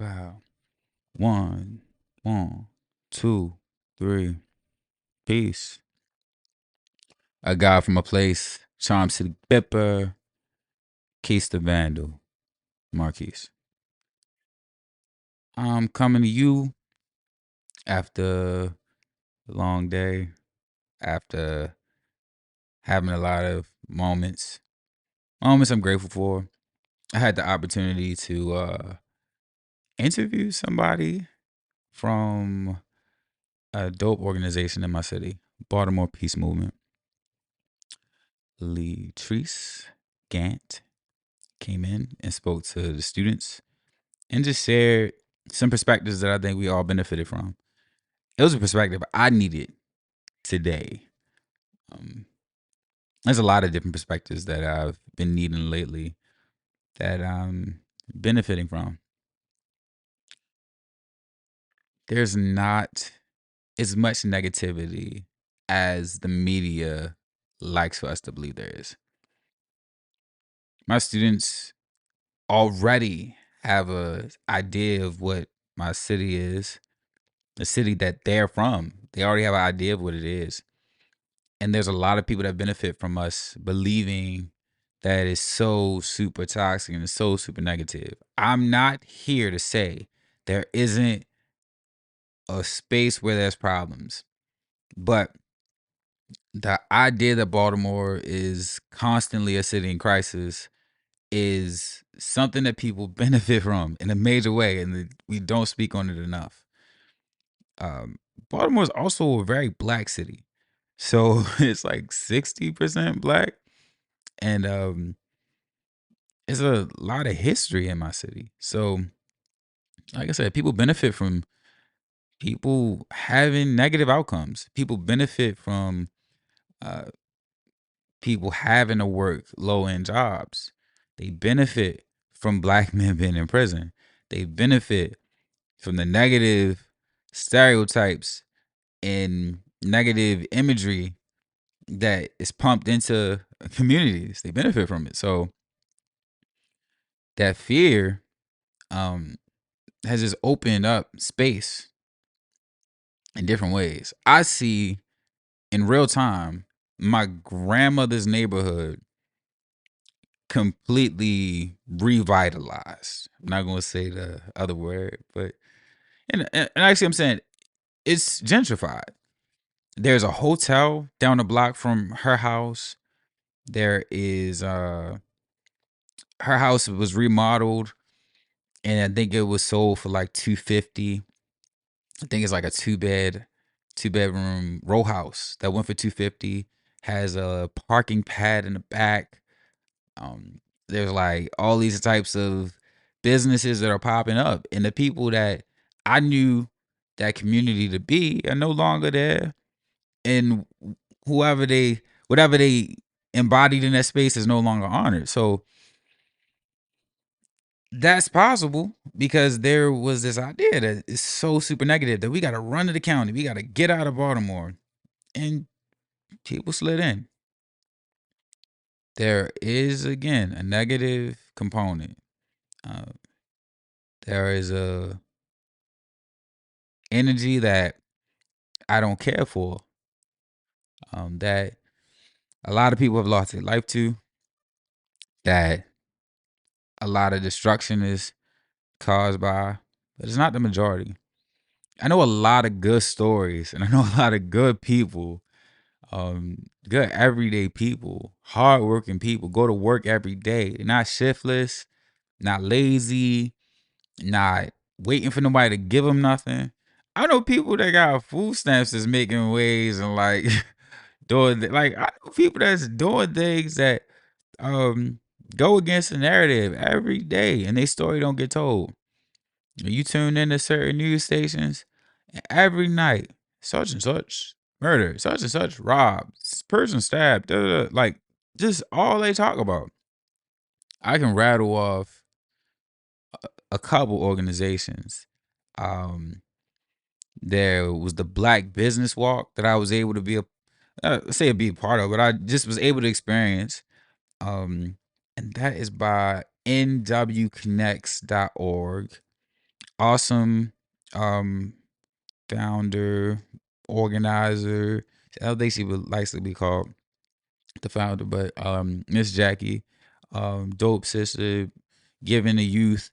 Wow. One, 2, 3. Peace. A guy from a place. Charm City Bipper. Quis The Vndl. Marquis. I'm coming to you after a long day, after having a lot of moments I'm grateful for. I had the opportunity to interview somebody from a dope organization in my city, Baltimore Peace Movement. Latrice Gant came in and spoke to the students and just shared some perspectives that I think we all benefited from. It was a perspective I needed today. There's a lot of different perspectives that I've been needing lately that I'm benefiting from. There's not as much negativity as the media likes for us to believe there is. My students already have an idea of what my city is, the city that they're from. They already have an idea of what it is. And there's a lot of people that benefit from us believing that it's so super toxic and it's so super negative. I'm not here to say there isn't a space where there's problems, but the idea that Baltimore is constantly a city in crisis is something that people benefit from in a major way, and we don't speak on it enough. Baltimore is also a very black city, so it's like 60% black, and there's a lot of history in my city. So, like I said, people benefit from people having negative outcomes. People benefit from uh, people having to work low end jobs. They benefit from black men being in prison. They benefit from the negative stereotypes and negative imagery that is pumped into communities. They benefit from it. So that fear has just opened up space in different ways. I see in real time my grandmother's neighborhood completely revitalized. I'm not going to say the other word, but and actually I'm saying it's gentrified. There's a hotel down the block from her house. There is her house was remodeled and I think it was sold for like $250. I think it's like a two bedroom row house that went for $250. Has a parking pad in the back. There's like all these types of businesses that are popping up, and the people that I knew that community to be are no longer there, and whatever they embodied in that space is no longer honored. So that's possible because there was this idea that is so super negative that we got to run to the county, we got to get out of Baltimore, and people slid in. There is again a negative component. Uh, there is a energy that I don't care for. That a lot of people have lost their life to. That a lot of destruction is caused by, but it's not the majority. I know a lot of good stories, and I know a lot of good people, good everyday people, hardworking people, go to work every day. They're not shiftless, not lazy, not waiting for nobody to give them nothing. I know people that got food stamps that's making waves and like like I know people that's doing things that go against the narrative every day and their story don't get told. You tune into certain news stations and every night, such and such murder, such and such robbed, person stabbed, like just all they talk about. I can rattle off a couple organizations. Um, there was the Black Business Walk that I was able to be a part of, but I just was able to experience. And that is by nwconnects.org. awesome founder, organizer. I think she would likes to be called the founder, but Miss Jackie, dope sister, giving the youth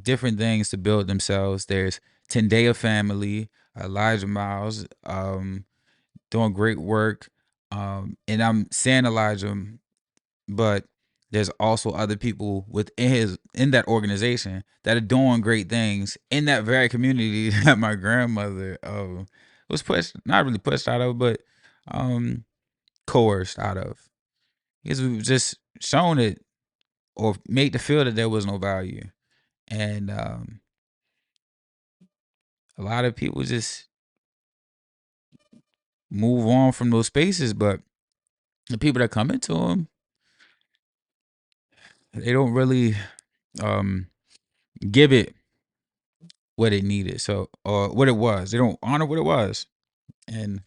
different things to build themselves. There's Tendaya Family, Elijah Miles, doing great work. And I'm saying Elijah, but there's also other people in that organization that are doing great things in that very community that my grandmother was pushed, not really pushed out of, but coerced out of. Because we just shown it or made to feel that there was no value. And a lot of people just move on from those spaces, but the people that come into them, they don't really give it what it needed, so or what it was. They don't honor what it was, and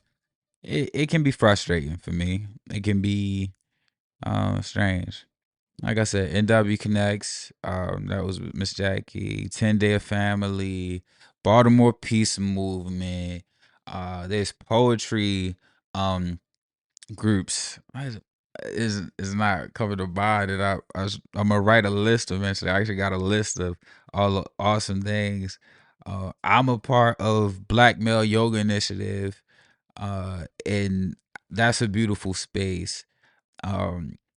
it can be frustrating for me. It can be strange. Like I said, NW Connects, that was with Miss Jackie, 10 Day Family, Baltimore Peace Movement. There's poetry groups. Is not covered by that. I'm gonna write a list eventually. I actually got a list of all the awesome things. I'm a part of Black Male Yoga Initiative, and that's a beautiful space.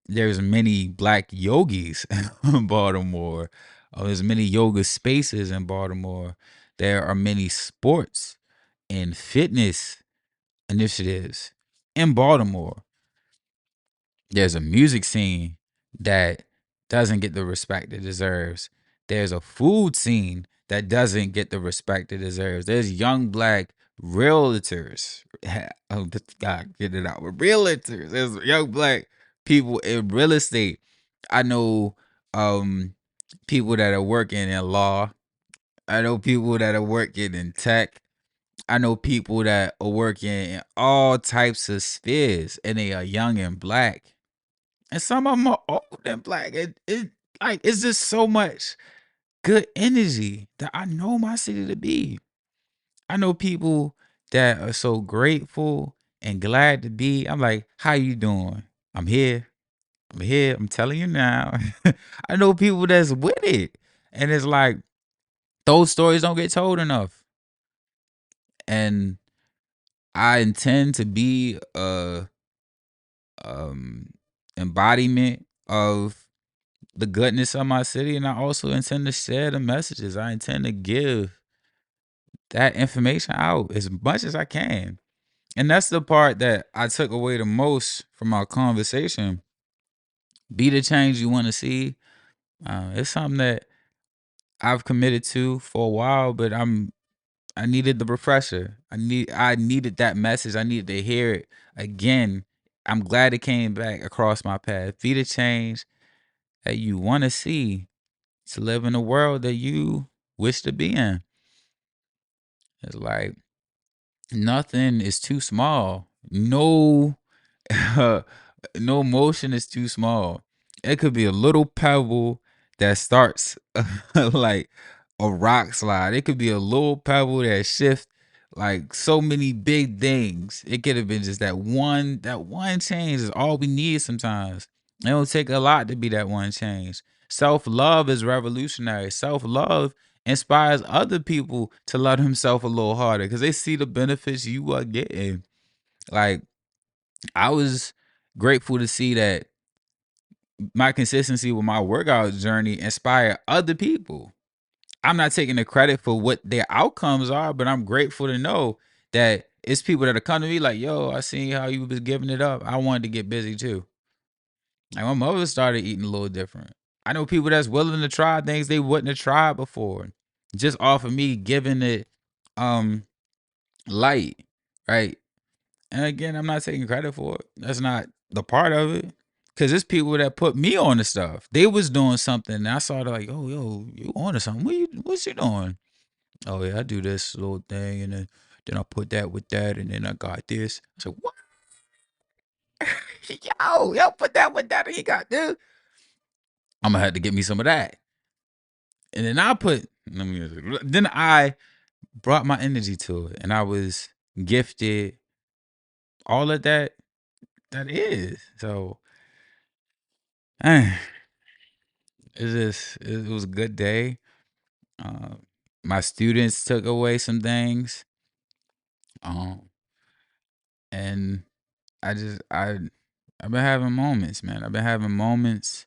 There's many Black yogis in Baltimore. There's many yoga spaces in Baltimore. There are many sports and fitness initiatives in Baltimore. There's a music scene that doesn't get the respect it deserves. There's a food scene that doesn't get the respect it deserves. There's young Black realtors. Oh, God, get it out. Realtors. There's young Black people in real estate. I know people that are working in law. I know people that are working in tech. I know people that are working in all types of spheres, and they are young and Black. And some of them are old and Black. It's just so much good energy that I know my city to be. I know people that are so grateful and glad to be. I'm like, how you doing? I'm here. I'm here. I'm telling you now. I know people that's with it. And it's like those stories don't get told enough. And I intend to be a embodiment of the goodness of my city, and I also intend to share the messages. I intend to give that information out as much as I can. And that's the part that I took away the most from our conversation. Be the change you want to see. It's something that I've committed to for a while, but I needed the refresher. I needed that message. I needed to hear it again. I'm glad it came back across my path. Be the change that you want to see, to live in a world that you wish to be in. It's like nothing is too small. No, no motion is too small. It could be a little pebble that starts like a rock slide. It could be a little pebble that shifts like so many big things. It could have been just that one change is all we need sometimes. It don't take a lot to be that one change. Self-love is revolutionary. Self-love inspires other people to love themselves a little harder because they see the benefits you are getting. Like, I was grateful to see that my consistency with my workout journey inspire other people. I'm not taking the credit for what their outcomes are, but I'm grateful to know that it's people that are coming to me like, yo, I seen how you was giving it up. I wanted to get busy too. Like my mother started eating a little different. I know people that's willing to try things they wouldn't have tried before. Just off of me giving it um light, right? And again, I'm not taking credit for it. That's not the part of it. Cause it's people that put me on the stuff. They was doing something, and I saw it like, oh, yo, you on to something? What's you doing? Oh yeah, I do this little thing, and then I put that with that, and then I got this. I said, what? Yo, put that with that, and you got this. I'm gonna have to get me some of that, and then I put Then I brought my energy to it, and I was gifted all of that. That is so. It was a good day. Uh, my students took away some things, um, and I've been having moments, man. I've been having moments.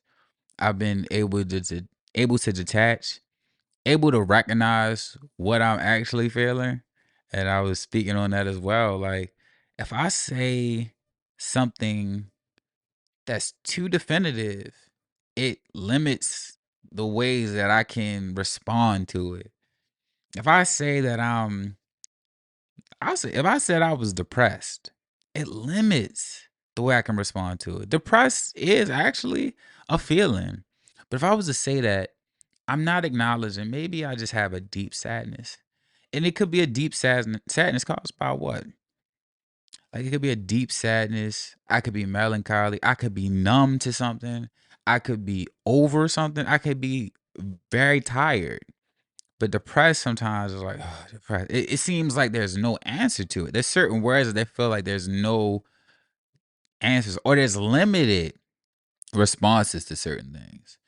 I've been able to detach, able to recognize what I'm actually feeling, and I was speaking on that as well. Like, if I say something that's too definitive, it limits the ways that I can respond to it. If I say that if I said I was depressed, it limits the way I can respond to it. Depressed is actually a feeling. But if I was to say that I'm not acknowledging, maybe I just have a deep sadness. And it could be a deep sadness caused by what? Like, it could be a deep sadness. I could be melancholy. I could be numb to something. I could be over something. I could be very tired. But depressed sometimes is like, oh, depressed. It seems like there's no answer to it. There's certain words that feel like there's no answers, or there's limited responses to certain things.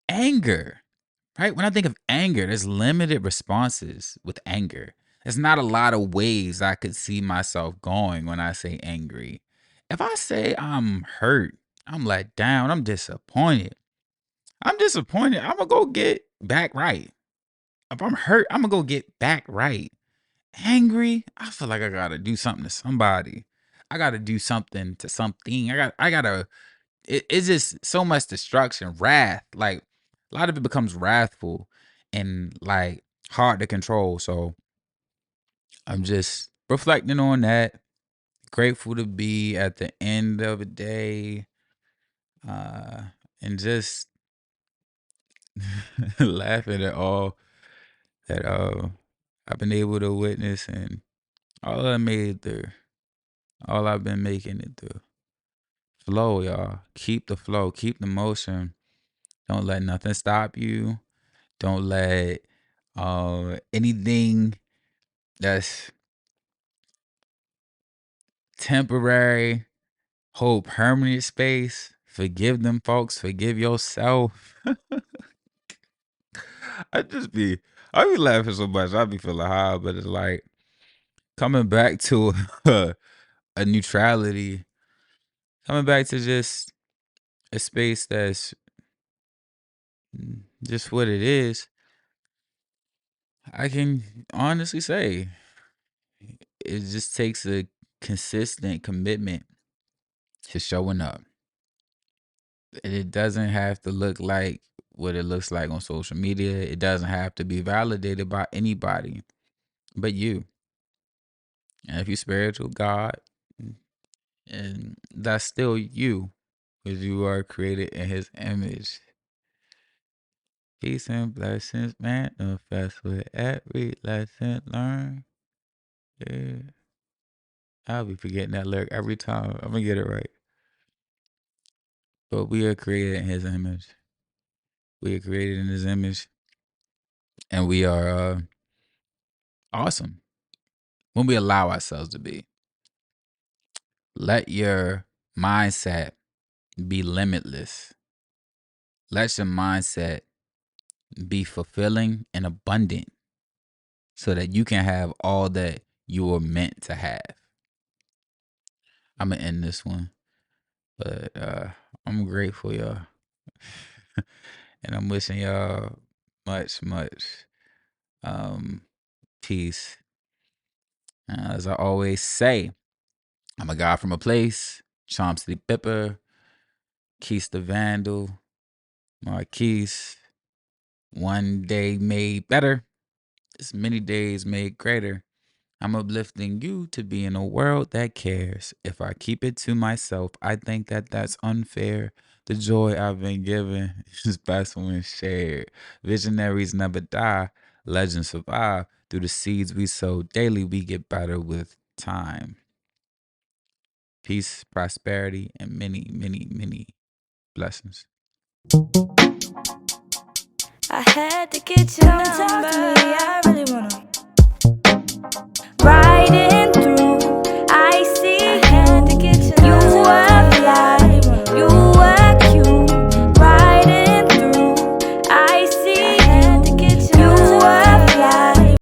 Anger, right? When I think of anger, there's limited responses with anger. There's not a lot of ways I could see myself going when I say angry. If I say I'm hurt, I'm let down, I'm disappointed, I'm gonna go get back right. If I'm hurt, I'm gonna go get back right. Angry, I feel like I gotta do something to somebody. I gotta do something to something. I gotta it's just so much destruction, wrath. Like, a lot of it becomes wrathful and like hard to control. So I'm just reflecting on that. Grateful to be at the end of the day, uh, and just laughing at all that I've been able to witness, and all I made it through. All I've been making it through. Flow, y'all. Keep the flow. Keep the motion. Don't let nothing stop you. Don't let anything that's temporary hold permanent space. Forgive them folks. Forgive yourself. I just be I be laughing so much. I be feeling high, but it's like coming back to a neutrality, coming back to just a space that's just what it is. I can honestly say it just takes a consistent commitment to showing up. And it doesn't have to look like what it looks like on social media. It doesn't have to be validated by anybody but you. And if you're spiritual, God, and that's still you, because you are created in his image. Peace and blessings manifest with every lesson learned. Yeah. I'll be forgetting that lyric every time. I'm gonna get it right. But we are created in his image. We are created in his image. And we are awesome when we allow ourselves to be. Let your mindset be limitless. Let your mindset be fulfilling and abundant so that you can have all that you were meant to have. I'm going to end this one. But I'm grateful, y'all. And I'm wishing y'all much, much peace. As I always say, I'm a guy from a place. Charm City Bipper, Quis The Vndl, Marquis. One day made better, as many days made greater. I'm uplifting you to be in a world that cares. If I keep it to myself, I think that that's unfair. The joy I've been given is best when shared. Visionaries never die, legends survive. Through the seeds we sow daily, we get better with time. Peace, prosperity, and many, many, many blessings. I had to get your number.